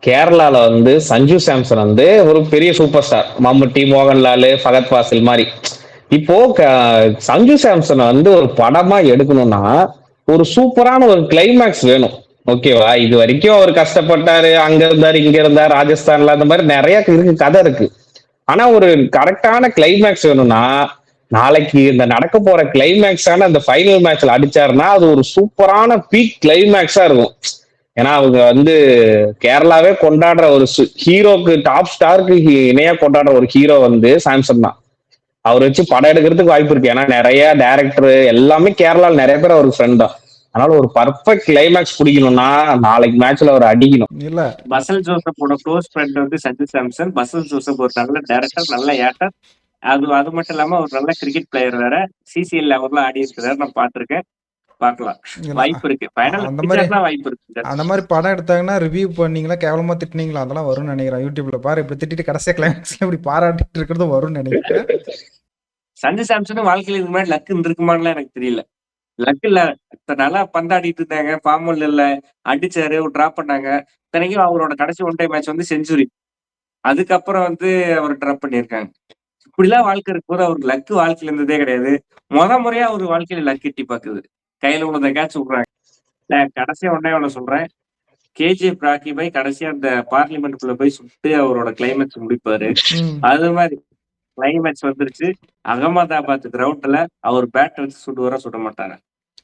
கேரளால வந்து சஞ்சு சாம்சன் வந்து ஒரு பெரிய சூப்பர் ஸ்டார். மம்முட்டி, மோகன்லால், ஃபகத் ஃபாசில் மாரி. இப்போ சஞ்சு சாம்சன் வந்து ஒரு படமா எடுக்கணும்னா ஒரு சூப்பரான ஒரு கிளைமேக்ஸ் வேணும். ஓகேவா? இது வரைக்கும் அவர் கஷ்டப்பட்டாரு, அங்க இருந்தாரு, இங்க இருந்தாரு, ராஜஸ்தான்ல அந்த மாதிரி நிறைய இருக்கு, கதை இருக்கு. ஆனா ஒரு கரெக்டான கிளைமேக்ஸ் வேணும்னா நாளைக்கு இந்த நடக்க போற கிளைமேக்ஸான அந்த ஃபைனல் மேட்ச்ல அடிச்சாருன்னா அது ஒரு சூப்பரான பீக் கிளைமேக்ஸா இருக்கும். ஏன்னா அவங்க வந்து கேரளாவே கொண்டாடுற ஒரு ஹீரோக்கு, டாப் ஸ்டாருக்கு இணையா கொண்டாடுற ஒரு ஹீரோ வந்து சாம்சன் தான். அவர் வச்சு படம் எடுக்கிறதுக்கு வாய்ப்பு இருக்கு. ஏன்னா நிறைய டைரக்டர் எல்லாமே கேரளால நிறைய பேர் அவருக்கு ஃப்ரெண்ட் தான். அதனால ஒரு பர்ஃபெக்ட் கிளைமேக்ஸ் பிடிக்கணும்னா நாளைக்கு மேட்ச்ல அவர் அடிக்கணும். இல்ல பசல் ஜோசப்போட க்ளோஸ் ஃப்ரெண்ட் வந்து சஞ்சு சாம்சன். பசல் ஜோசப் ஒரு நல்ல டைரக்டர், நல்ல ஏக்டர். அது மட்டும் இல்லாம ஒரு நல்ல கிரிக்கெட் பிளேயர் வேற. சிசிஎல் லெவல்ல ஆடி இருக்கிறாரு, நான் பாத்திருக்கேன். பாக்கலாம், வாய்ப்பு இருக்கு. வாய்ப்பு இருக்கு. அந்த மாதிரி படம் எடுத்தாங்கன்னா ரிவ்யூ பண்ணீங்களா, கேவலமா திட்டினீங்களா, அதெல்லாம் வரும்னு நினைக்கிறேன். யூடியூப்ல பாரு, இப்படி திட்டிட்டு கடைசியா கிளைமேக்ஸ்ல இப்படி பாராட்டிட்டு இருக்கிறது வரும்னு நினைக்கிறேன். சஞ்சு சாம்சன் வாழ்க்கையில இது மாதிரி லக் இருந்திருக்குமான்னு எனக்கு தெரியல. லக் இல்ல, நல்லா பந்தாடிட்டு இருந்தாங்க, ஃபார்மல் இல்ல, அடிச்சாரு, டிராப் பண்ணாங்க. இத்தனைக்கும் அவரோட கடைசி ஒன் டே மேட்ச் வந்து செஞ்சுரி. அதுக்கப்புறம் வந்து அவர் டிராப் பண்ணியிருக்காங்க. இப்படிலாம் வாழ்க்கை இருக்கும்போது அவருக்கு லக்கு வாழ்க்கையில இருந்ததே கிடையாது. முறையா அவர் வாழ்க்கையில லக் எட்டி பாக்குது. கையில உள்ளத கேட்ச் விடுறாங்க. கடைசியா ஒன்னே சொல்றேன், கேஜிஎஃப் ராக்கி பாய் கடைசியா அந்த பார்லிமெண்ட்டுக்குள்ள போய் சுட்டு அவரோட கிளைமேக்ஸ் முடிப்பாரு. அது மாதிரி கிளைமேக்ஸ் வந்துருச்சு. அகமதாபாத் கிரவுண்ட்ல அவர் பேட் வச்சு சுடுவாரா, சுட மாட்டாரா?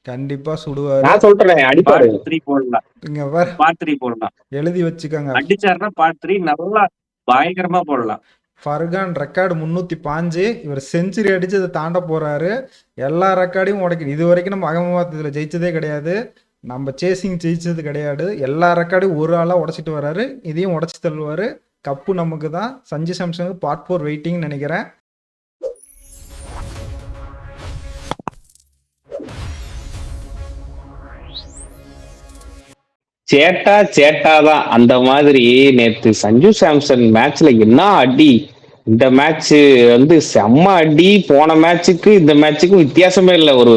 கண்டிப்பா சுடுவாரு. நான் சொல்றேன், அடிப்பாரு. பார்ட் 3 போடலாம். இங்க பாரு, பார்ட் 3 போடலாம், எழுதி வச்சுக்கோங்க. அடிச்சாருன்னா பார்ட் 3 நல்லா பயங்கரமா போடலாம். ஃபர்கான் ரெக்கார்டு 305, இவர் செஞ்சுரி அடிச்சு அதை தாண்ட போறாரு. எல்லா ரெக்கார்டையும் உடைக்கணும். இது வரைக்கும் நம்ம அகமதாபாத் இதில் ஜெயிச்சதே கிடையாது, நம்ம சேசிங் ஜெயிச்சது கிடையாது. எல்லா ரெக்கார்டையும் ஒரு ஆளாக உடைச்சிட்டு வர்றாரு. இதையும் உடச்சி தள்ளுவார். கப்பு நமக்கு தான். சஞ்சு சாம்சனுக்கு பார்ட் 4 வெயிட்டிங்னு நினைக்கிறேன். சேட்டாதான் அந்த மாதிரி. நேத்து சஞ்சு சாம்சன் மேட்ச்ல என்ன அடி! இந்த மேட்ச் வந்து செம்ம அடி. போன மேட்சுக்கு இந்த மேட்சுக்கும் வித்தியாசமே இல்லை. ஒரு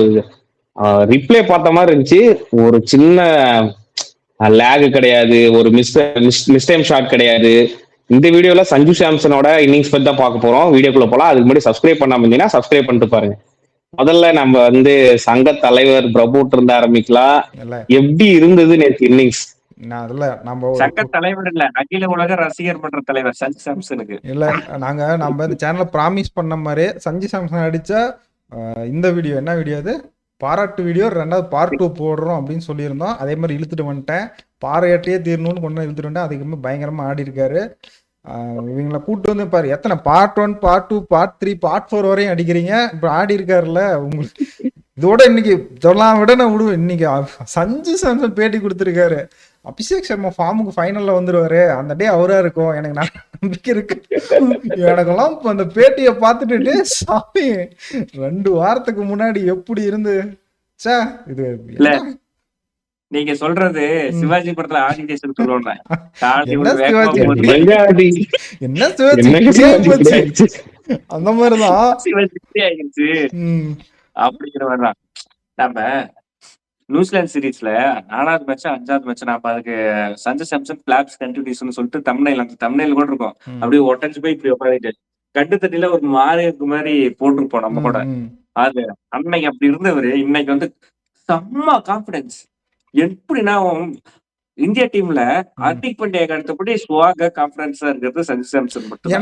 ரிப்ளே பார்த்த மாதிரி இருந்துச்சு. ஒரு சின்ன லேக் கிடையாது, ஒரு மிஸ் டைம் ஷாட் கிடையாது. இந்த வீடியோல சஞ்சு சாம்சனோட இன்னிங்ஸ் பத்தி தான் பார்க்க போறோம். வீடியோக்குள்ள போலாம். அதுக்கு முன்னாடி சப்ஸ்கிரைப் பண்ணாம இருந்தீங்கன்னா சப்ஸ்கிரைப் பண்ணிட்டு பாருங்க. முதல்ல நம்ம வந்து சங்க தலைவர் பிரபுட்டு இருந்து ஆரம்பிக்கலாம். எப்படி இருந்தது நேற்று இன்னிங்ஸ்? சங்க தலைவர் இல்ல, அகில உலக ரசிகர் மன்ற தலைவர் சஞ்சு சாம்சனுக்கு. இல்ல, நம்ம இந்த சேனல்ல ப்ராமிஸ் பண்ண மாதிரி சஞ்சு சாம்சன் அடிச்சா இந்த வீடியோ, என்ன வீடியோ அது, பாராட்டு வீடியோ, 2வது பார்ட் 2 போடுறோம் அப்படின்னு சொல்லியிருந்தோம். அதே மாதிரி இழுத்துட்டு வந்துட்டேன். பாராட்டியே தீரணும்னு கொண்டு இழுத்துட்டு வந்துட்டேன். அதுக்கு பயங்கரமா ஆடி இருக்காரு. இவங்களை கூப்பிட்டு வந்து பாரு, எத்தனை பார்ட் 1, பார்ட் 2, பார்ட் 3, பார்ட் 4 வரையும் அடிக்கிறீங்க. இப்போ ஆடி இருக்காருல்ல உங்களுக்கு. இதோட இன்னைக்கு சொல்லலாம் விட நான் விடுவேன். இன்னைக்கு சஞ்சு சாம்சன் பேட்டி கொடுத்துருக்காரு. அபிஷேக் சர்மா ஃபார்முக்கு ஃபைனல்ல வந்துருவாரு, அந்த டே அவரா இருக்கும், எனக்கு நம்பிக்கை இருக்கு. எனக்கெல்லாம் அந்த பேட்டியை பார்த்துட்டு சாமி 2 வாரத்துக்கு முன்னாடி எப்படி இருந்து இது நீங்க சொல்றது சிவாஜி படத்துல ஆதிதேசன் சொல்லுவாங்க. என்ன அந்த மாதிரிதான் அப்படிங்கிற மாதிரிதான். நம்ம நியூசிலாந்து சீரீஸ்ல 4வது மேட்ச் 5வது மேட்ச் நம்ம அதுக்கு சஞ்சு சாம்சன் பிளாப்ஸ் கண்டினியூஷன் சொல்லிட்டு அந்த தம்ப்நெயில் கூட இருக்கும். அப்படியே ஒட்டஞ்சு போய் இப்படி உட்காந்துட்டு கட்டு தட்டில ஒரு மாதிரி போட்டிருப்போம் நம்ம கூட. அது அன்னைக்கு அப்படி இருந்தவரு இன்னைக்கு வந்து செம்ம கான்பிடன்ஸ். எப்படின்னா இந்தியா டீம்ல ஹார்திக் பாண்டியாக்கு அடுத்தபடி சுவாக கான்பிடன்ஸா இருக்கிறது சஞ்சு சாம்சன் மட்டும்.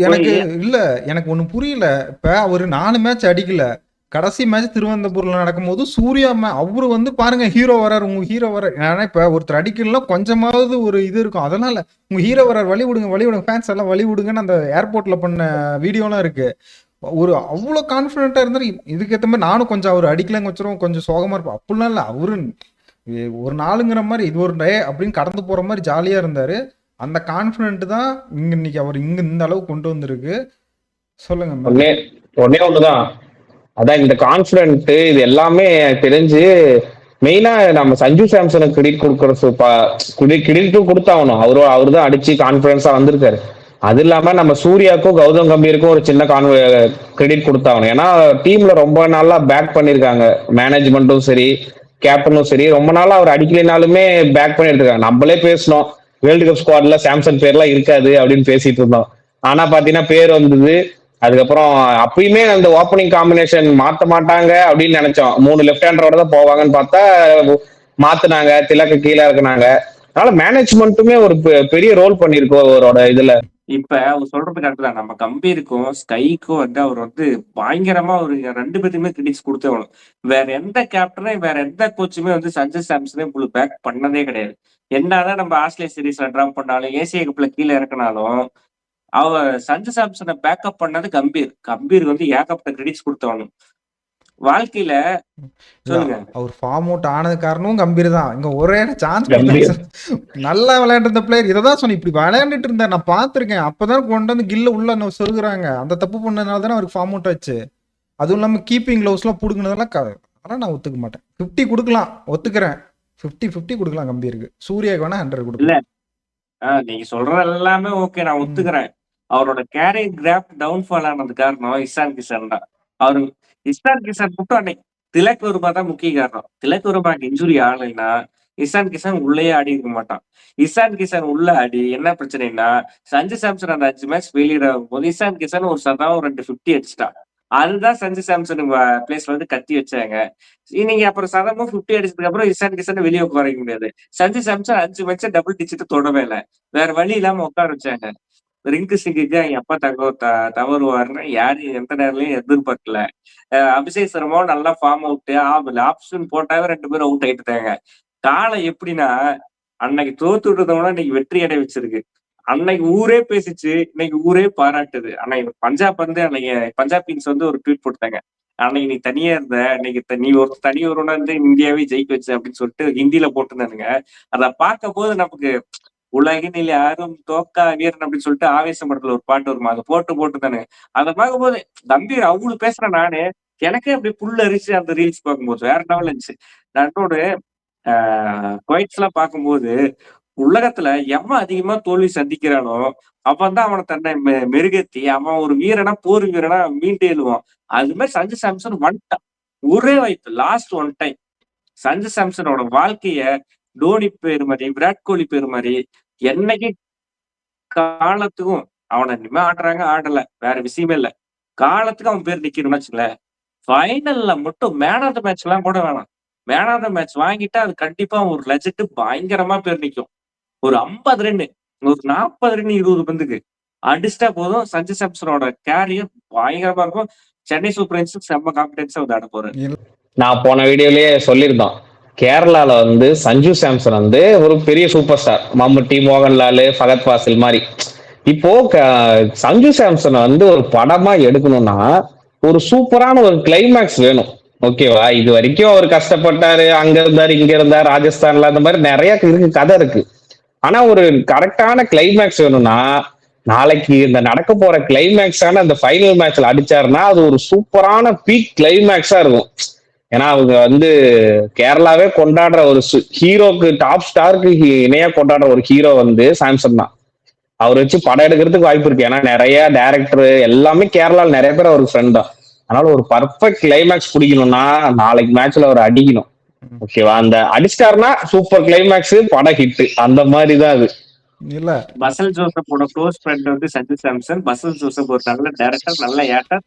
எனக்கு இல்ல, எனக்கு ஒண்ணு புரியல. இப்ப அவரு 4 மேட்ச் அடிக்கல. கடைசி மேட்ச் திருவனந்தபுரம்ல நடக்கும்போது சூர்யா அவரு வந்து பாருங்க, ஹீரோ வராரு, உங்க ஹீரோ வர. ஏன்னா இப்ப ஒருத்தர் அடிக்கலாம் கொஞ்சமாவது ஒரு இது இருக்கும். அதனால உங்க ஹீரோ வராரு, வழி விடுங்க, ஃபேன்ஸ் எல்லாம் வழி விடுங்கன்னு அந்த ஏர்போர்ட்ல பண்ண வீடியோலாம் இருக்கு. ஒரு அவ்வளோ கான்ஃபிடென்ட்டா இருந்தாரு. இதுக்கேற்ற மாதிரி நானும் கொஞ்சம் அவர் அடிக்கலங்க வச்சிரும், கொஞ்சம் சோகமா இருப்போம். அப்படிலாம் இல்லை, அவரு ஒரு நாளுங்கிற மாதிரி இது ஒரு டே அப்படின்னு கடந்து போற மாதிரி ஜாலியா இருந்தாரு. அந்த கான்ஃபிடென்ட் தான் இன்னைக்கு அவர் இந்த அளவுக்கு கொண்டு வந்திருக்கு. சொல்லுங்க. ஒன்னே ஒண்ணுதான், அதான் இந்த கான்பிடன்ட். இது எல்லாமே தெரிஞ்சு மெயினா நம்ம சஞ்சு சாம்சனுக்கு கிரெடிட்டும் கொடுத்தாகணும். அவரு தான் அடிச்சு கான்பிடன்ஸா வந்திருக்காரு. அது இல்லாம நம்ம சூர்யாவுக்கும் கௌதம் கம்பீருக்கும் ஒரு சின்ன கிரெடிட் கொடுத்தாகணும். ஏன்னா டீம்ல ரொம்ப நாளா பேக் பண்ணிருக்காங்க, மேனேஜ்மெண்ட்டும் சரி கேப்டனும் சரி. ரொம்ப நாளா அவர் அடிக்கலைனாலுமே பேக் பண்ணிட்டு இருக்காங்க. நம்மளே பேசணும், வேர்ல்டு கப் ஸ்குவாட்ல சாம்சன் பேர்லாம் இருக்காது அப்படின்னு பேசிட்டு இருந்தோம். ஆனா பாத்தீங்கன்னா பேர் வந்தது. அதுக்கப்புறம் அப்பயுமே அந்த ஓப்பனிங் காம்பினேஷன் மாத்த மாட்டாங்க அப்படின்னு நினைச்சோம். 3 லெஃப்ட் ஹேண்டரோட தான் போவாங்கன்னு பார்த்தா மாத்துனாங்க. திலக்கு கீழே இருக்குனாங்க. அதனால மேனேஜ்மெண்ட்டுமே ஒரு பெரிய ரோல் பண்ணிருக்கு அவரோட இதுல. இப்ப அவர் சொல்றது கரெக்ட் தான். நம்ம கம்பீருக்கும், ஸ்கைக்கும் வந்து அவர் வந்து பயங்கரமா ஒரு 2 பேத்துக்குமே கிரெடிட்ஸ் குடுத்தே ஆகணும். வேற எந்த கேப்டனும், வேற எந்த கோச்சுமே வந்து சஞ்சு சாம்சனே உங்களுக்கு பேக் பண்ணதே கிடையாது. என்னதான் நம்ம ஆஸ்திரேலியா சீரிஸ்ல டிராப் பண்ணாலும், ஏசியா கப்ல கீழ இறக்குனாலும், சஞ்சு சாம்சன பேக்கப் பண்ணது கம்பீர். கம்பீர் வந்து ஏகப்பட்ட கிரெடிட்ஸ் குடுத்தாகணும். வாழ்க்கையில இல்ல சொல்லுங்க. அவர் ஃபார்ம் அவுட் ஆனது காரணமும் கம்பீர் தான். இங்க ஒரே சான்ஸ் கம்பீர். நல்லா விளையாண்டு இருந்த பிளேயர் இதை தான் சொன்னேன். இப்படி விளையாண்டுட்டு இருந்தா நான் பார்த்திருக்கேன். அப்பதான் கொண்டு வந்து கில்ல உள்ள சொருகுறாங்க. அந்த தப்பு பண்ணதுனால தானே அவருக்கு ஃபார்ம் அவுட் ஆச்சு. அதுவும் இல்லாம கீப்பிங் கிளவுஸ்லாம் புடுங்கினதெல்லாம் அதெல்லாம் நான் ஒத்துக்க மாட்டேன். 50 கொடுக்கலாம், ஒத்துக்கிறேன். 50-50 கொடுக்கலாம் கம்பீருக்கு. சூர்யாவுக்கு வேணா 100 இல்ல கொடுக்கலாம். நீங்க சொல்றது எல்லாமே ஓகே, நான் ஒத்துக்கிறேன். அவரோட கேரியர் கிராஃப் டவுன்ஃபால் ஆனது காரணம் இஷான் கிஷன் தான். அவரு இஷான் கிஷன் மட்டும் அன்னைக்கு திலக் வர்மா தான் முக்கிய காரணம். திலக் வர்மாக்கு இன்ஜுரி ஆகலைன்னா இஷான் கிஷன் உள்ளேயே ஆடி இருக்க மாட்டான். இஷான் கிஷன் உள்ள ஆடி என்ன பிரச்சனைன்னா, சஞ்சு சாம்சன் அந்த 5 மேட்ச் ஃபெயிலியர் ஆகும்போது இஷான் கிஷன் ஒரு சதம் 2 50 அடிச்சிட்டான். அதுதான் சஞ்சு சாம்சன் பிளேஸ்ல வந்து கத்தி வச்சாங்க. நீங்க அப்புறம் சதமும் 50 அடிச்சதுக்கு அப்புறம் இஷான் கிஷன் வெளியே உட்கார வைக்க முடியாது. Sanju Samson 5 match double digit தொடவே இல்லை. வேற வழி இல்லாம உட்கார வச்சாங்க. ரிங்கு சிங்குக்கு எங்க அப்பா தவறுவாருன்னு யாரும் எந்த நேரத்துலயும் எதிர்பார்க்கல. அபிஷேக் சர்மாவும் நல்லா ஃபார்ம் அவுட் ஆப்ஷன் போட்டாவே 2 பேரும் அவுட் ஆயிட்டாங்க. காலம் எப்படின்னா, அன்னைக்கு தோத்து விட்டதோட இன்னைக்கு வெற்றி அடைய வச்சிருக்கு. அன்னைக்கு ஊரே பேசிச்சு, இன்னைக்கு ஊரே பாராட்டுது. அன்னைக்கு பஞ்சாப் வந்து அன்னைக்கு பஞ்சாப் கிங்ஸ் வந்து ஒரு ட்வீட் போட்டாங்க. அன்னைக்கு நீ தனியா இருந்த, இன்னைக்கு நீ ஒரு தனி ஒருவனா இருந்து இந்தியாவே ஜெயிக்க வச்ச அப்படின்னு சொல்லிட்டு ஹிந்தியில போட்டிருந்தானுங்க. அதை பார்க்கும் போது நமக்கு உலகினில் யாரும் தோக்கா வீரன் அப்படின்னு சொல்லிட்டு ஆவேசம் படத்துல ஒரு பாட்டு வருமா, அதை போட்டுதானே. அதை பார்க்கும்போது கம்பீர் அவ்வளவு பேசுறேன் நானு. எனக்கே அப்படி புல் அரிச்சு அந்த ரீல்ஸ் பார்க்கும்போது வேற லெவல் இருந்துச்சு. நன்னோடு குவைட்ஸ் எல்லாம் பார்க்கும்போது உலகத்துல எவன் அதிகமா தோல்வி சந்திக்கிறானோ அவன் தான் அவனை தன்னை மெருகேத்தி அவன் ஒரு வீரனா போர் வீரனா மீண்டு எழுவான். அது மாதிரி சஞ்சு சாம்சன் வந்துட்டான். ஒரே வாய்ப்பு, லாஸ்ட் ஒன் டைம். சஞ்சு சாம்சனோட வாழ்க்கைய டோனி பேரு மாதிரி, விராட் கோலி பேரு மாதிரி என்னைக்கு காலத்துக்கும் அவனை இனிமே ஆடுறாங்க ஆடல வேற விஷயமே இல்ல. காலத்துக்கு அவன் பேர் நிக்கணும்னு வச்சுங்களேன். ஃபைனல்ல மட்டும் மேன் ஆஃப் த மேட்ச் எல்லாம் கூட வேணாம். மேன் ஆஃப் த மேட்ச் வாங்கிட்டா அது கண்டிப்பா ஒரு லெஜெண்ட் பயங்கரமா பேர் நிக்கும். ஒரு 50 ரன், ஒரு 40 ரன் 20 பந்துக்கு அடிச்சிட்டா போதும். சஞ்சு சாம்சனோட கேரியர் பயங்கரமா இருக்கும். சென்னை சூப்பர் கிங்ஸ் செம்ம கான்பிடன்ஸா வந்து ஆட போறாரு. நான் போன வீடியோலயே சொல்லியிருந்தோம். கேரளால வந்து சஞ்சு சாம்சன் வந்து ஒரு பெரிய சூப்பர் ஸ்டார். மம்முட்டி, மோகன்லால், ஃபகத் ஃபாசில் மாதிரி. இப்போ சஞ்சு சாம்சன் வந்து ஒரு படமா எடுக்கணும்னா ஒரு சூப்பரான ஒரு கிளைமேக்ஸ் வேணும். ஓகேவா? இது வரைக்கும் அவர் கஷ்டப்பட்டாரு, அங்க இருந்தாரு, இங்க இருந்தாரு, ராஜஸ்தான்ல அந்த மாதிரி நிறைய இருக்கு, கதை இருக்கு. ஆனா ஒரு கரெக்டான கிளைமேக்ஸ் வேணும்னா நாளைக்கு இந்த நடக்க போற கிளைமேக்ஸான அந்த ஃபைனல் மேட்ச்ல அடிச்சாருன்னா அது ஒரு சூப்பரான பீக் கிளைமேக்ஸா இருக்கும். ஏன்னா அவங்க வந்து கேரளாவே கொண்டாடுற ஒரு ஹீரோக்கு, டாப் ஸ்டாருக்கு இணையா கொண்டாடுற ஒரு ஹீரோ வந்து சாம்சன் தான். அவர் வச்சு படம் எடுக்கிறதுக்கு வாய்ப்பு இருக்கு. ஏன்னா நிறைய டைரக்டர் எல்லாமே கேரளால நிறைய பேர் அவருக்கு ஃப்ரெண்ட் தான். அதனால ஒரு பர்ஃபெக்ட் கிளைமேக்ஸ் பிடிக்கணும்னா நாளைக்கு மேட்ச்ல அவர் அடிக்கணும். ஓகேவா? அந்த அடிஸ்டார்னா சூப்பர் கிளைமேக்ஸ், படம் ஹிட், அந்த மாதிரிதான் அது. இல்ல பசல் ஜோசப்போட க்ளோஸ் ஃப்ரெண்ட் வந்து சஞ்சு சாம்சன். பசல் ஜோசப் ஒரு நல்ல டைரக்டர், நல்ல ஏக்டர்.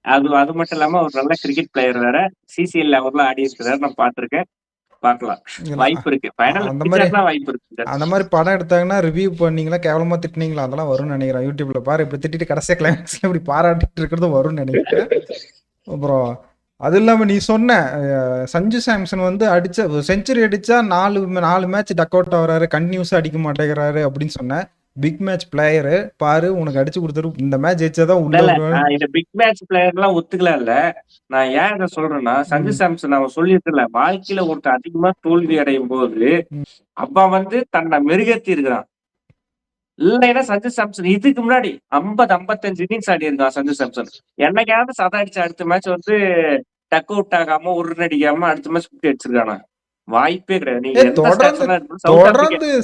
அது மட்டும் இல்லாம ஒரு நல்ல கிரிக்கெட் பிளேயர் வேற. சிசிஎல் லெவல்ல ஆடி இருக்கிறாரு, நான் பார்த்திருக்கேன். பார்க்கலாம், வாய்ப்பு இருக்கு. வாய்ப்பு இருக்கு. அந்த மாதிரி படம் எடுத்தாங்கன்னா ரிவ்யூ பண்ணீங்களா, கேவலமா திட்டினீங்களா, அதெல்லாம் வரும்னு நினைக்கிறேன். யூடியூப்ல பாரு, இப்படி திட்டிட்டு கடைசியா கிளைமேக்ஸ்ல இப்படி பாராட்டிட்டு இருக்கிறது வரும்னு நினைக்கிறேன். அப்புறம் அது இல்லாம நீ சொன்ன சஞ்சு சாம்சன் வந்து அடிச்ச செஞ்சுரி அடிச்சா 4 மேட்ச் டக் அவுட் ஆகுறாரு, கண்டினியூஸா அடிக்க மாட்டேங்கிறாரு அப்படின்னு சொன்ன. பிக் மேட்ச் பிளேயரு பாரு, உனக்கு அடிச்சு கொடுத்துரு. இந்த மேட்ச் ஜெயிச்சாதான் உள்ள. இந்த பிக் மேட்ச் பிளேயர் எல்லாம் ஒத்துக்கல இல்ல. நான் ஏன் இதை சொல்றேன்னா, சஞ்சு சாம்சன் அவன் சொல்லிட்டு வாழ்க்கையில ஒருத்தர் அதிகமா தோல்வி அடையும் போது அவன் வந்து தன்னை மெருகேத்தி இருக்கிறான். இல்லைன்னா சஞ்சு சாம்சன் இதுக்கு முன்னாடி 50-55 இன்னிங்ஸ் ஆடி இருக்கான் சஞ்சு சாம்சன். என்னைக்காவது சதம் அடிச்சு அடுத்த மேட்ச் வந்து டக் அவுட் ஆகாம ஒரு ரன் அடிக்காம அடுத்த மேட்ச் 50 அடிச்சிருக்கானா? வாய்ப்பே கிடையாது. நீங்க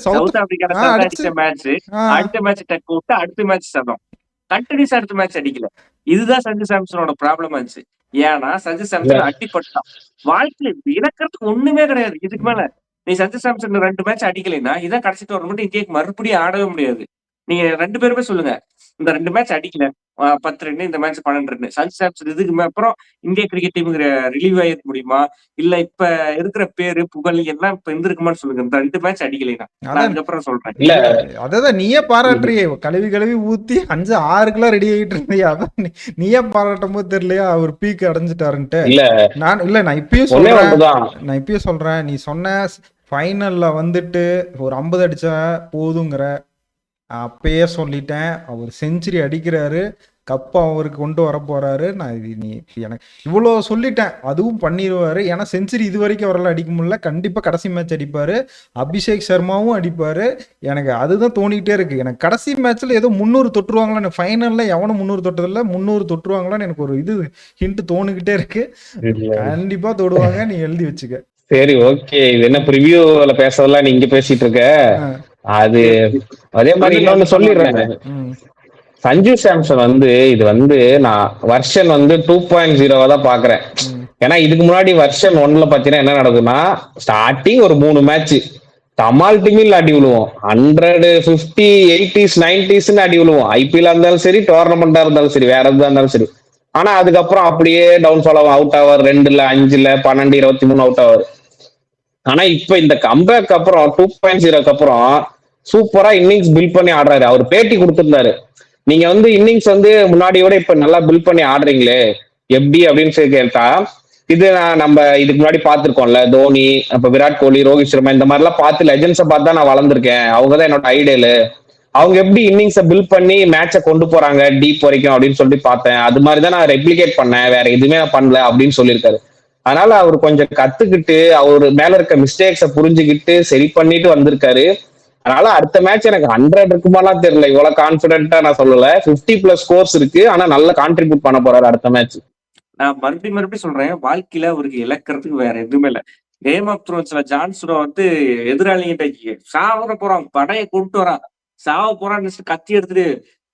சவுத் ஆப்பிரிக்கால சதம் அடிச்ச மேட்ச், அடுத்த மேட்ச் டக் அவுட், அடுத்த மேட்ச் சதம், கண்டினியூஸ் அடுத்த மேட்ச் அடிக்கல. இதுதான் சஞ்சு சாம்சனோட ப்ராப்ளம் ஆச்சு. ஏன்னா சஞ்சு சாம்சன் அடிப்பட்டான். வாழ்க்கையில இழக்கிறதுக்கு ஒண்ணுமே கிடையாது இதுக்கு மேல. நீ சஞ்சு சாம்சன் 2 மேட்ச் அடிக்கலைன்னா இதான் கடைசி டோர்னமெண்ட், இந்தியாவுக்கு மறுபடியும் ஆடவே முடியாது. நீங்க 2 பேருமே சொல்லுங்க. இந்த 2 மேட்ச் அடிக்கல. 10 ரன், இந்த மேட்ச் 12 ரன். சஞ்சு சாம்சன் இதுக்கு அப்புறம் இந்திய கிரிக்கெட் டீமுக்கு ரிலீவ் ஆயிருக்க முடியுமா? இல்ல இப்ப இருக்கிற பேரு, புகழ் எல்லாம் இப்ப இருந்திருக்குமான்னு சொல்லுங்க. இந்த 2 மேட்ச் அடிக்கலைன்னா. நான் அதான் அதுக்கப்புறம் சொல்றேன். இல்ல அதான் நீயே பாராட்டுறியே, கழுவி கழுவி ஊத்தி 5-6 ரெடி ஆகிட்டு இருந்தியா, அதான் நீயே பாராட்டும் போது தெரியலையா அவர் பீக் அடைஞ்சிட்டாருன்ட்டு. இல்ல நான் இப்பயும் ஒன்னே சொல்றேன், ஒண்ணுதான். நீ சொன்ன ஃபைனல்ல வந்துட்டு ஒரு 50 அடிச்சா போதுங்கிற, அப்பயே சொல்லிட்டேன். அவர் செஞ்சுரி அடிக்கிறாரு, கப்பா அவருக்கு கொண்டு வர போறாரு. நான் நீ எனக்கு இவ்வளோ சொல்லிட்டேன், அதுவும் பண்ணிடுவாரு. ஏன்னா செஞ்சுரி இது வரைக்கும் அவரால் அடிக்க முடியல, கண்டிப்பா கடைசி மேட்ச் அடிப்பாரு. அபிஷேக் சர்மாவும் அடிப்பாரு. எனக்கு அதுதான் தோணிக்கிட்டே இருக்கு. எனக்கு கடைசி மேட்ச்ல ஏதோ 300 தொட்டுருவாங்களான்னு, ஃபைனல்ல எவனும் 300 தொட்டதில்ல, 300 தொட்டுருவாங்களான்னு எனக்கு ஒரு இது ஹிண்ட் தோணிக்கிட்டே இருக்கு. கண்டிப்பா தொடுவாங்க, நீ எழுதி வச்சுக்க. சரி, ஓகே. இது என்ன ப்ரிவியூல பேசுறதெல்லாம் நீ இங்க பேசிட்டு இருக்க. அது அதே மாதிரி இன்னொன்னு சொல்லிடுறேன். சஞ்சு சாம்சன் இது நான் வெர்ஷன் 2.0 தான் பாக்குறேன். ஏன்னா இதுக்கு முன்னாடி வெர்ஷன் 1ல பாத்தீங்கன்னா என்ன நடக்குதுன்னா, ஸ்டார்டிங் ஒரு 3 மேட்ச் தமால் டிமில் அடி விழுவோம். 150, 80s, 90s அடி விழுவோம். ஐபிஎல் இருந்தாலும் சரி, டோர்னமெண்டா இருந்தாலும் சரி, வேற எதா இருந்தாலும் சரி. ஆனா அதுக்கப்புறம் அப்படியே டவுன்ஃபால் ஆகும். அவுட் ஆவார் 2ல, 5ல, 12, 23 அவுட் ஆவார். ஆனா இப்ப இந்த கம்பேக் அப்புறம் 2.0க்கு அப்புறம் சூப்பரா இன்னிங்ஸ் பில்ட் பண்ணி ஆடுறாரு. அவர் பேட்டி கொடுத்திருந்தாரு, நீங்க இன்னிங்ஸ் முன்னாடியோட இப்ப நல்லா பில்ட் பண்ணி ஆடுறீங்களே எப்படி அப்படின்னு சொல்லி கேட்டா, இது நம்ம இதுக்கு முன்னாடி பார்த்திருக்கோம்ல, தோனி, அப்ப விராட் கோலி, ரோஹித் சர்மா, இந்த மாதிரி எல்லாம் பார்த்து லெஜெண்ட்ஸை பார்த்து தான் நான் வளர்ந்துருக்கேன். அவங்கதான் என்னோட ஐடியலு. அவங்க எப்படி இன்னிங்ஸை பில்ட் பண்ணி மேட்சை கொண்டு போறாங்க டீப் வரைக்கும் அப்படின்னு சொல்லி பார்த்தேன். அது மாதிரிதான் நான் ரெப்ளிகேட் பண்ணேன், வேற எதுவுமே நான் பண்ணல அப்படின்னு சொல்லியிருக்காரு. அதனால அவர் கொஞ்சம் கத்துக்கிட்டு, அவர் மேல இருக்க மிஸ்டேக்ஸை புரிஞ்சுக்கிட்டு சரி பண்ணிட்டு வந்திருக்காரு. அதனால அடுத்த மேட்ச் எனக்கு 100 இருக்குமாலாம் தெரியல, இவ்வளவு கான்பிடென்ட்டா நான் சொல்லல. 50+ ஸ்கோர்ஸ் இருக்கு, ஆனா நல்லா கான்ட்ரிபியூட் பண்ண போறாரு அடுத்த மேட்ச். நான் மறுபடியும் சொல்றேன், வாழ்க்கையில அவருக்கு இழக்கிறதுக்கு வேற எதுவுமே இல்ல. கேம் ஆஃப் த்ரோன்ஸ்ல ஜான்ஸ்னோ எதிராளிகிட்ட சாவர போறான், படையை கொண்டு வரான், சாவ போறான்னு கத்தி எடுத்துட்டு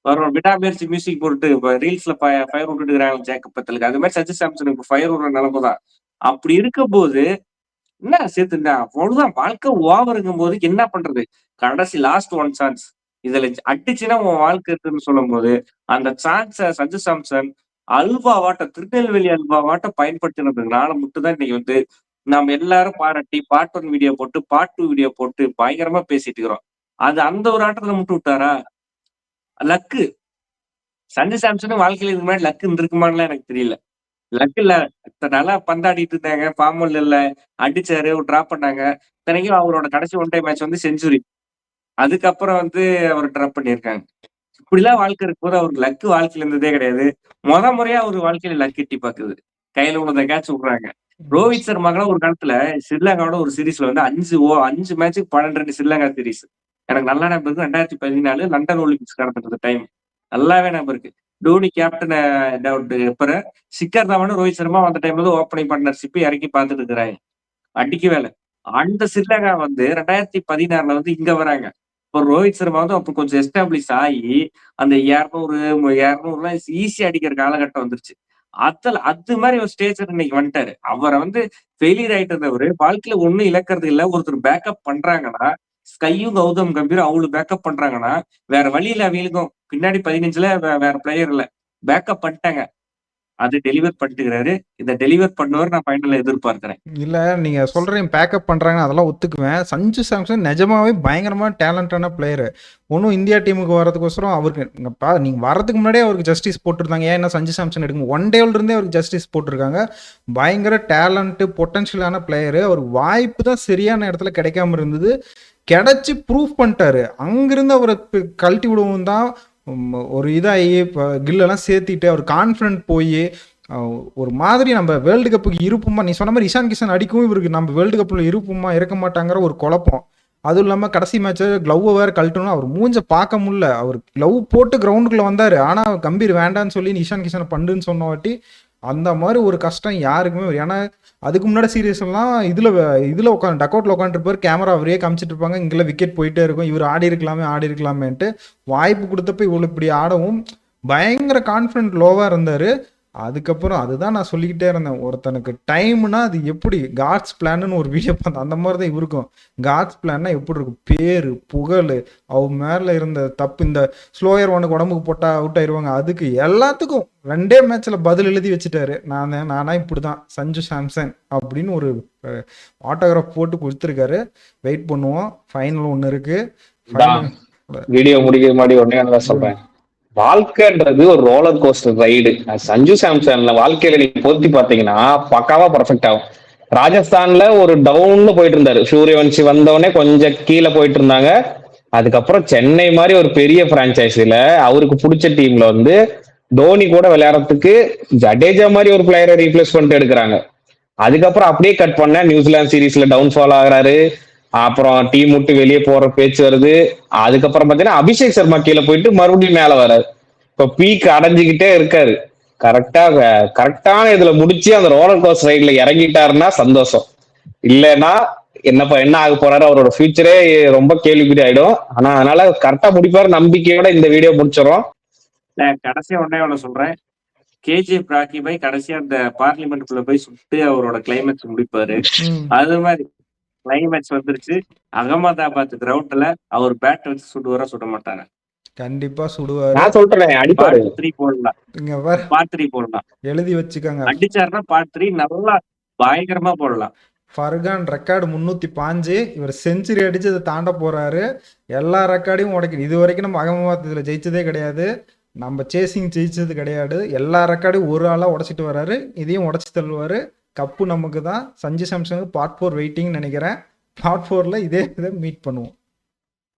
வரும், விடாமுயற்சி மியூசிக் போட்டு ரீல்ஸ்ல ஃபயர் விட்டுட்டு இருக்கிறாங்க ஜேக்கப் பத்தலுக்கு. அது மாதிரி சச்சின் சாம்சனுக்கு ஃபயர் விடுற நிலைமை தான். அப்படி இருக்கும் போது என்ன சேர்த்துட்டா அவ்வளவுதான். வாழ்க்கை ஓவருங்கும் போது என்ன பண்றது? கடைசி லாஸ்ட் 1 சான்ஸ், இதுல அடிச்சுன்னா உன் வாழ்க்கை இருக்குன்னு சொல்லும் போது அந்த சான்ஸ சஞ்சு சாம்சன் அல்வாவாட்ட, திருநெல்வேலி அல்வாவாட்ட பயன்படுத்தினதுனால மட்டும்தான் இன்னைக்கு நாம எல்லாரும் பாராட்டி பார்ட் 1 வீடியோ போட்டு, பார்ட் 2 வீடியோ போட்டு பயங்கரமா பேசிட்டு இருக்கிறோம். அது அந்த ஒரு ஆட்டத்துல மட்டும் விட்டாரா? லக்கு. சஞ்சு சாம்சனும் வாழ்க்கையில இதுக்கு முன்னாடி லக்கு இருந்திருக்குமான்லாம் எனக்கு தெரியல. லக் இல்ல, நல்லா பந்தாடிட்டு இருந்தாங்க, ஃபார்ம் இல்ல, அடிச்சாரு, டிராப் பண்ணாங்க. இத்தனைக்கும் அவரோட கடைசி ஒன் டே மேட்ச் செஞ்சுரி. அதுக்கப்புறம் அவர் டிராப் பண்ணியிருக்காங்க. இப்படிலாம் வாழ்க்கை இருக்கும்போது அவருக்கு லக்கு வாழ்க்கையில இருந்ததே கிடையாது. முறையா அவர் வாழ்க்கையில லக் எட்டி பாக்குது. கையில உள்ளத கேட்ச் விடுறாங்க. ரோஹித் சர்மாக்கெல்லாம் ஒரு காலத்துல ஸ்ரீலங்காவோட ஒரு சீரீஸ்ல 5 மேட்சுக்கு 12 ரன் ஸ்ரீலங்கா சீரீஸ். எனக்கு நல்லா ஞாபகம் இருக்கு. 2014 லண்டன் ஒலிம்பிக்ஸ் நடந்துட்டு டைம் நல்லாவே ஞாபகம் இருக்கு. டோனி கேப்டன் அப்புறம் சிக்கர் தவான், ரோஹித் சர்மா அந்த டைம்ல ஓப்பனிங் பார்ட்னர்ஷிப் இறக்கி பார்த்துட்டு இருக்கிறாங்க. அடிக்கவே இல்லை. அந்த ஸ்ரீலங்கா 2016ல இங்க வராங்க. இப்போ ரோஹித் சர்மா அப்ப கொஞ்சம் எஸ்டாப்ளிஷ் ஆகி அந்த 200 ஈஸியா அடிக்கிற காலகட்டம் வந்துருச்சு. அது மாதிரி ஒரு ஸ்டேஜ் இன்னைக்கு வந்துட்டாரு. அவரை ஃபெயிலியர் ஆயிட்டு இருந்தவரு வாழ்க்கையில ஒண்ணும் இழக்கிறது இல்ல. ஒருத்தர் பேக்கப் பண்றாங்கன்னா, ஸ்கையும் கௌதம் கம்பீர் அவங்களுக்கு பேக்கப் பண்றாங்கன்னா, வேற வழியில அவங்களுக்கும் பின்னாடி 15ல வேற பிளேயர் இல்ல, பேக்கப் பண்ணிட்டாங்க. அது டெலிவர் பண்ணிட்டுக்கிறாரு. இதை டெலிவர் பண்ணவர் நான் ஃபைனல்ல எதிர்பார்க்கிறேன். இல்ல நீங்க சொல்றீங்க பேக்கப் பண்றாங்க, அதெல்லாம் ஒத்துக்குவேன். சஞ்சு சாம்சன் நிஜமாவே பயங்கரமா டேலண்டான பிளேயர். ஒன்றும் இந்தியா டீமுக்கு வரதுக்கோசரம் அவருக்கு நீங்க வரதுக்கு முன்னாடியே அவருக்கு ஜஸ்டிஸ் போட்டிருந்தாங்க. ஏன் என்ன சஞ்சு சாம்சன் எடுக்கும், 1 டேல இருந்தே அவருக்கு ஜஸ்டிஸ் போட்டிருக்காங்க. பயங்கர டேலண்ட், பொட்டன்ஷியலான பிளேயரு. அவர் வாய்ப்பு தான் சரியான இடத்துல கிடைக்காம இருந்தது, கிடைச்சி ப்ரூவ் பண்ணிட்டாரு. அங்கிருந்து அவரை கழட்டி விடுவோம் தான் ஒரு இதாகி இப்போ கில்லெல்லாம் சேர்த்திட்டு அவர் கான்ஃபிடென்ட் போய் ஒரு மாதிரி நம்ம வேர்ல்டு கப்புக்கு இருப்போமா, நீ சொன்ன மாதிரி இஷான் கிஷன் அடிக்கவும் இவருக்கு நம்ம வேர்ல்டு கப்பில் இருப்போமா இருக்க மாட்டாங்கிற ஒரு குழப்பம். அதுவும் இல்லாமல் கடைசி மேட்ச்சு க்ளவ்வை வேறு கழட்டணும், அவர் மூஞ்ச பார்க்க முடியல. அவர் க்ளவ் போட்டு கிரவுண்டுக்குள்ளே வந்தார், ஆனால் கம்பீர் வேண்டான்னு சொல்லி இஷான் கிஷனை பண்ணுன்னு சொன்ன வாட்டி அந்த மாதிரி ஒரு கஷ்டம் யாருக்குமே. ஏன்னா அதுக்கு முன்னாடி சீரியஸ்லாம் இதில் உட்காந்து டக்கவுட்டில் உட்காந்துருப்பார், கேமரா அவரே காமிச்சிட்டு இருப்பாங்க, இங்கெல்லாம் விக்கெட் போயிட்டே இருக்கும், இவர் ஆடி இருக்கலாமேன்ட்டு வாய்ப்பு கொடுத்தப்ப இவ்வளோ இப்படி ஆடவும் பயங்கர கான்ஃபிடென்ட் லோவாக இருந்தார். அதுக்கப்புறம் அதுதான் நான் சொல்லிக்கிட்டே இருந்தேன், ஒருத்தனுக்கு டைம்னா அது எப்படி காட்ஸ் பிளான்னு ஒரு வீடியோ பார்த்தேன், அந்த மாதிரி தான் இவருக்கும். காட்ஸ் பிளான்னா எப்படி இருக்கும், பேரு புகழ் அவங்க மேல இருந்த தப்பு, இந்த ஸ்லோயர் ஒனுக்கு உடம்புக்கு போட்டா அவுட் ஆயிடுவாங்க, அதுக்கு எல்லாத்துக்கும் 2 மேட்ச்ல பதில் எழுதி வச்சுட்டாரு. நானா இப்படிதான் சஞ்சு சாம்சன் அப்படின்னு ஒரு ஆட்டோகிராஃப் போட்டு கொடுத்துருக்காரு. வெயிட் பண்ணுவோம். ஃபைனல் ஒன்று இருக்கு. வீடியோ முடிக்கிற மாதிரி ஒன்னே நல்லா சொல்றேன், வாழ்க்கைன்றது ஒரு ரோலர் கோஸ்டர் ரைடு. சஞ்சு சாம்சன்ல வாழ்க்கையில நீங்க பொருத்தி பாத்தீங்கன்னா பக்காவா பர்ஃபெக்ட் ஆகும். ராஜஸ்தான்ல ஒரு டவுன்ல போயிட்டு இருந்தாரு, சூரியவன்ஷி வந்தவொடனே கொஞ்சம் கீழே போயிட்டு இருந்தாங்க. அதுக்கப்புறம் சென்னை மாதிரி ஒரு பெரிய பிரான்ச்சைஸில அவருக்கு பிடிச்ச டீம்ல வந்து தோனி கூட விளையாடுறதுக்கு ஜடேஜா மாதிரி ஒரு பிளேயரை ரீப்ளேஸ் பண்ணிட்டு எடுக்கிறாங்க. அதுக்கப்புறம் அப்படியே கட் பண்ண நியூசிலாந்து சீரீஸ்ல டவுன்ஃபால் ஆகுறாரு. அப்புறம் டீம் விட்டு வெளியே போற பேச்சு வருது. அதுக்கப்புறம் பாத்தீங்கன்னா அபிஷேக் சர்மா கீழே போயிட்டு மறுபடியும் மேல வராரு. இப்ப பீக் அடைஞ்சுக்கிட்டே இருக்காரு. கரெக்டான இதுல முடிச்சு அந்த ரோலர் கோஸ்டர் ரைட்ல இறங்கிட்டாருன்னா சந்தோஷம். இல்லைன்னா என்ன ஆக போறாரு, அவரோட ஃபியூச்சரே ரொம்ப கேள்விக்குறி ஆயிடும். ஆனா அதனால கரெக்டா முடிப்பாரு நம்பிக்கையோட இந்த வீடியோ முடிச்சிடறோம். நான் கடைசியா ஒன்னே ஒண்ணு சொல்றேன். கேஜிஎஃப் ராக்கி பாய் கடைசியா அந்த பார்லிமெண்ட்டுக்குள்ள போய் சுட்டு அவரோட கிளைமேக்ஸ் முடிப்பாரு. அது மாதிரி கிளைமேக்ஸ் வந்துருச்சு. அகமதாபாத் கிரவுண்ட்ல அவர் பேட் வச்சு சுட மாட்டாங்க. கண்டிப்பா சுடுவாரு. நான் சொல்றேன் அடிப்பாரு. பார்ட் 3 போடலாம். இங்க பாரு, பார்ட் 3 போடலாம். எழுதி வச்சுக்கோங்க. அடிச்சாருன்னா பார்ட் 3 நல்லா பயங்கரமா போடலாம். ஃபர்கான் ரெக்கார்டு 305, இவர் செஞ்சுரி அடிச்சு அதை தாண்ட போறாரு. எல்லா ரெக்கார்டையும் உடைக்கணும். இது வரைக்கும் நம்ம அகமதாபாத் இதுல ஜெயிச்சதே கிடையாது, நம்ம சேசிங் ஜெயிச்சது கிடையாது. எல்லா ரெக்கார்டையும் ஒரு ஆளா உடைச்சிட்டு வர்றாரு. இதையும் உடைச்சு தள்ளுவாரு. கப்பு நமக்கு தான். சஞ்சு சாம்சனுக்கு பார்ட் 4 வெயிட்டிங் நினைக்கிறேன். பார்ட் 4ல இதே இதை மீட் பண்ணுவோம்.